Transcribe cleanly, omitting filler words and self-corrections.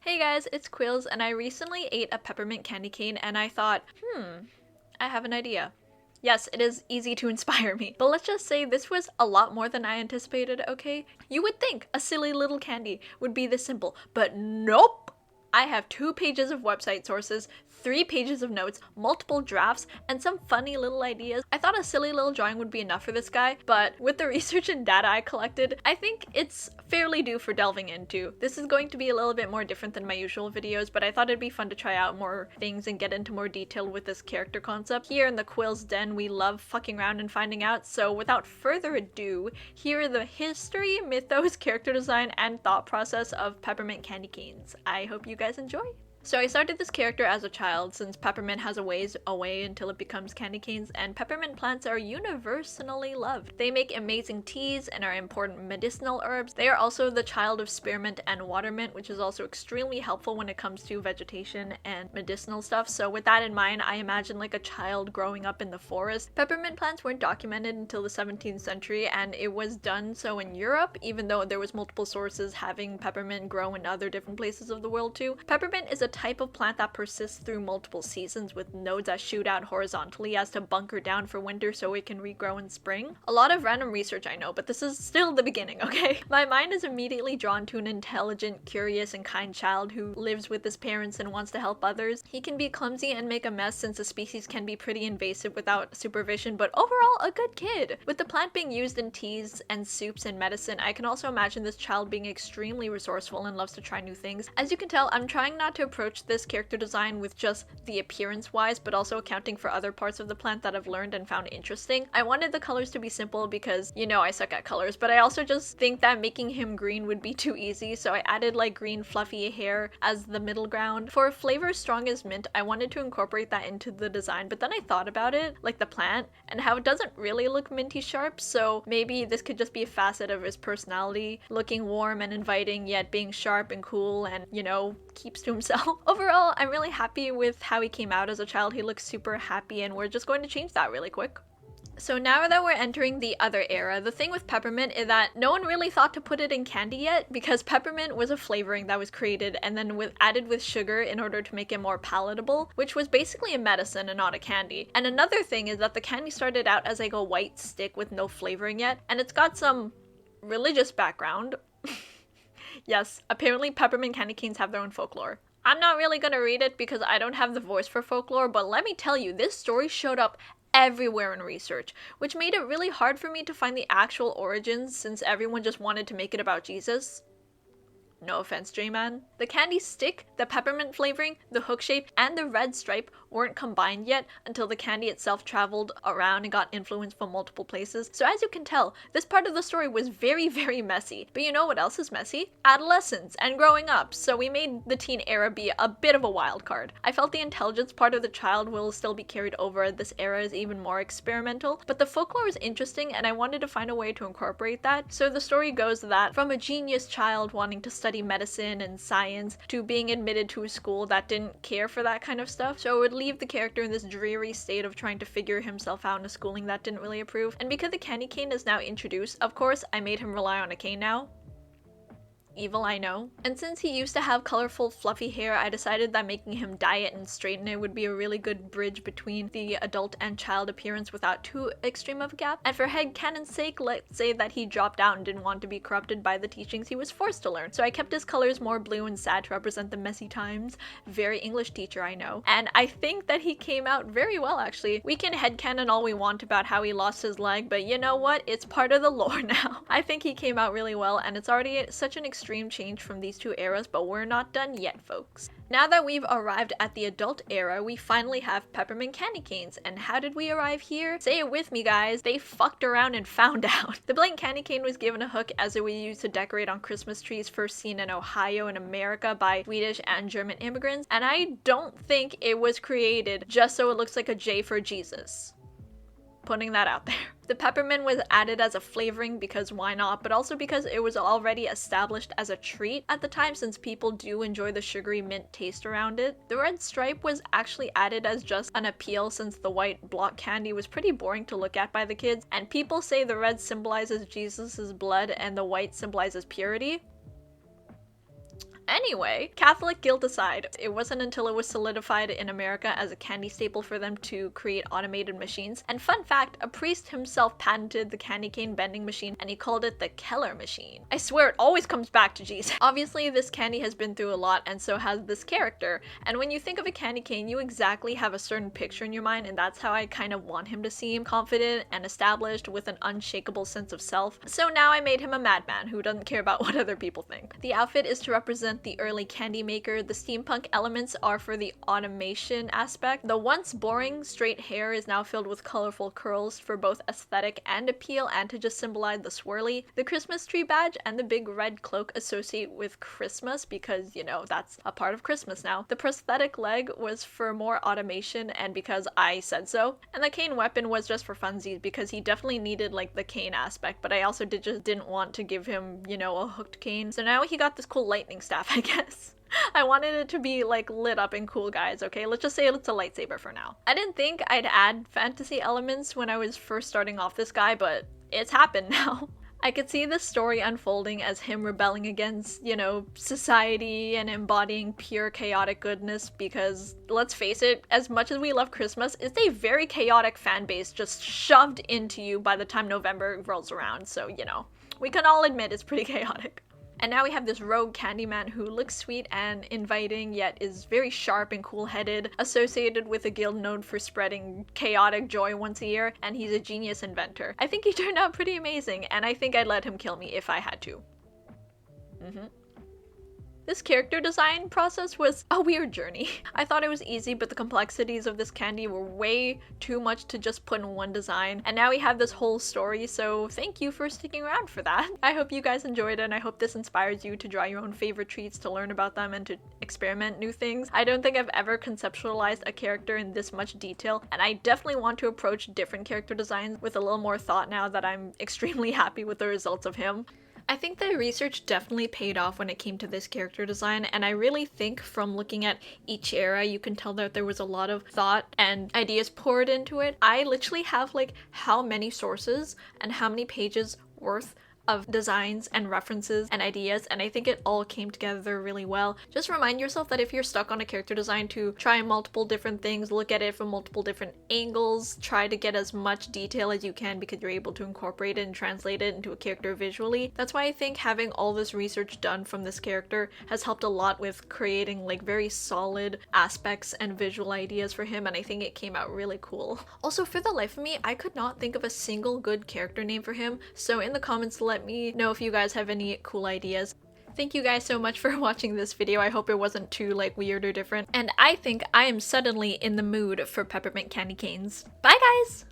Hey guys, it's Quills, and I recently ate a peppermint candy cane and I thought, I have an idea. Yes, it is easy to inspire me, but let's just say this was a lot more than I anticipated, okay? You would think a silly little candy would be this simple, but nope! I have 2 pages of website sources, 3 pages of notes, multiple drafts, and some funny little ideas. I thought a silly little drawing would be enough for this guy, but with the research and data I collected, I think it's fairly due for delving into. This is going to be a little bit more different than my usual videos, but I thought it'd be fun to try out more things and get into more detail with this character concept. Here in the Quills Den, we love fucking around and finding out, so without further ado, here are the history, mythos, character design, and thought process of peppermint candy canes. I hope you guys enjoy. So I started this character as a child, since peppermint has a ways away until it becomes candy canes, and peppermint plants are universally loved. They make amazing teas and are important medicinal herbs. They are also the child of spearmint and watermint, which is also extremely helpful when it comes to vegetation and medicinal stuff. So with that in mind, I imagine like a child growing up in the forest. Peppermint plants weren't documented until the 17th century, and it was done so in Europe, even though there was multiple sources having peppermint grow in other different places of the world too. Peppermint is a type of plant that persists through multiple seasons, with nodes that shoot out horizontally as to bunker down for winter so it can regrow in spring. A lot of random research, I know, but this is still the beginning, okay? My mind is immediately drawn to an intelligent, curious, and kind child who lives with his parents and wants to help others. He can be clumsy and make a mess since the species can be pretty invasive without supervision, but overall a good kid. With the plant being used in teas and soups and medicine, I can also imagine this child being extremely resourceful and loves to try new things. As you can tell, I'm trying not to approach this character design with just the appearance wise, but also accounting for other parts of the plant that I've learned and found interesting. I wanted the colors to be simple because, you know, I suck at colors, but I also just think that making him green would be too easy, so I added like green fluffy hair as the middle ground. For a flavor strong as mint, I wanted to incorporate that into the design, but then I thought about it, like the plant, and how it doesn't really look minty sharp, so maybe this could just be a facet of his personality, looking warm and inviting, yet being sharp and cool and, you know, keeps to himself. Overall, I'm really happy with how he came out as a child. He looks super happy, and we're just going to change that really quick. So now that we're entering the other era, the thing with peppermint is that no one really thought to put it in candy yet, because peppermint was a flavoring that was created and then added with sugar in order to make it more palatable, which was basically a medicine and not a candy. And another thing is that the candy started out as like a white stick with no flavoring yet, and it's got some religious background. Yes, apparently peppermint candy canes have their own folklore. I'm not really gonna read it because I don't have the voice for folklore, but let me tell you, this story showed up everywhere in research, which made it really hard for me to find the actual origins since everyone just wanted to make it about Jesus. No offense, J-Man. The candy stick, the peppermint flavoring, the hook shape, and the red stripe weren't combined yet until the candy itself traveled around and got influence from multiple places. So as you can tell, this part of the story was very, very messy. But you know what else is messy? Adolescence and growing up, so we made the teen era be a bit of a wild card. I felt the intelligence part of the child will still be carried over. This era is even more experimental, but the folklore is interesting and I wanted to find a way to incorporate that. So the story goes that from a genius child wanting to study medicine and science to being admitted to a school that didn't care for that kind of stuff, so it would leave the character in this dreary state of trying to figure himself out in a schooling that didn't really approve. And because the candy cane is now introduced, of course I made him rely on a cane now. Evil, I know. And since he used to have colorful fluffy hair, I decided that making him dye it and straighten it would be a really good bridge between the adult and child appearance without too extreme of a gap. And for headcanon's sake, let's say that he dropped out and didn't want to be corrupted by the teachings he was forced to learn. So I kept his colors more blue and sad to represent the messy times. Very English teacher, I know. And I think that he came out very well, actually. We can headcanon all we want about how he lost his leg, but you know what? It's part of the lore now. I think he came out really well, and it's already such an extreme change from these two eras, but we're not done yet, folks. Now that we've arrived at the adult era, we finally have peppermint candy canes. And how did we arrive here? Say it with me, guys. They fucked around and found out. The blank candy cane was given a hook as it was used to decorate on Christmas trees, first seen in Ohio and America by Swedish and German immigrants, and I don't think it was created just so it looks like a J for Jesus. Putting that out there. The peppermint was added as a flavoring because why not, but also because it was already established as a treat at the time since people do enjoy the sugary mint taste around it. The red stripe was actually added as just an appeal since the white block candy was pretty boring to look at by the kids, and people say the red symbolizes Jesus's blood and the white symbolizes purity. Anyway, Catholic guilt aside, it wasn't until it was solidified in America as a candy staple for them to create automated machines. And fun fact, a priest himself patented the candy cane bending machine and he called it the Keller machine. I swear it always comes back to Jesus. Obviously, this candy has been through a lot and so has this character. And when you think of a candy cane, you exactly have a certain picture in your mind, and that's how I kind of want him to seem: confident and established with an unshakable sense of self. So now I made him a madman who doesn't care about what other people think. The outfit is to represent the early candy maker. The steampunk elements are for the automation aspect. The once boring straight hair is now filled with colorful curls for both aesthetic and appeal, and to just symbolize the swirly. The Christmas tree badge and the big red cloak associate with Christmas because, you know, that's a part of Christmas now. The prosthetic leg was for more automation and because I said so. And the cane weapon was just for funsies because he definitely needed like the cane aspect, but I also just didn't want to give him, you know, a hooked cane. So now he got this cool lightning staff, I guess. I wanted it to be like lit up and cool, guys, okay? Let's just say it's a lightsaber for now. I didn't think I'd add fantasy elements when I was first starting off this guy, but it's happened now. I could see the story unfolding as him rebelling against, you know, society and embodying pure chaotic goodness because, let's face it, as much as we love Christmas, it's a very chaotic fan base just shoved into you by the time November rolls around, so, you know, we can all admit it's pretty chaotic. And now we have this rogue Candyman who looks sweet and inviting, yet is very sharp and cool-headed, associated with a guild known for spreading chaotic joy once a year, and he's a genius inventor. I think he turned out pretty amazing, and I think I'd let him kill me if I had to. This character design process was a weird journey. I thought it was easy, but the complexities of this candy were way too much to just put in one design. And now we have this whole story, so thank you for sticking around for that. I hope you guys enjoyed it, and I hope this inspires you to draw your own favorite treats, to learn about them, and to experiment new things. I don't think I've ever conceptualized a character in this much detail, and I definitely want to approach different character designs with a little more thought now that I'm extremely happy with the results of him. I think the research definitely paid off when it came to this character design, and I really think from looking at each era, you can tell that there was a lot of thought and ideas poured into it. I literally have like how many sources and how many pages worth of designs and references and ideas, and I think it all came together really well. Just remind yourself that if you're stuck on a character design, to try multiple different things, look at it from multiple different angles, try to get as much detail as you can because you're able to incorporate it and translate it into a character visually. That's why I think having all this research done from this character has helped a lot with creating like very solid aspects and visual ideas for him, and I think it came out really cool. Also, for the life of me, I could not think of a single good character name for him, so in the comments let me know if you guys have any cool ideas. Thank you guys so much for watching this video. I hope it wasn't too like weird or different. And I think I am suddenly in the mood for peppermint candy canes. Bye guys!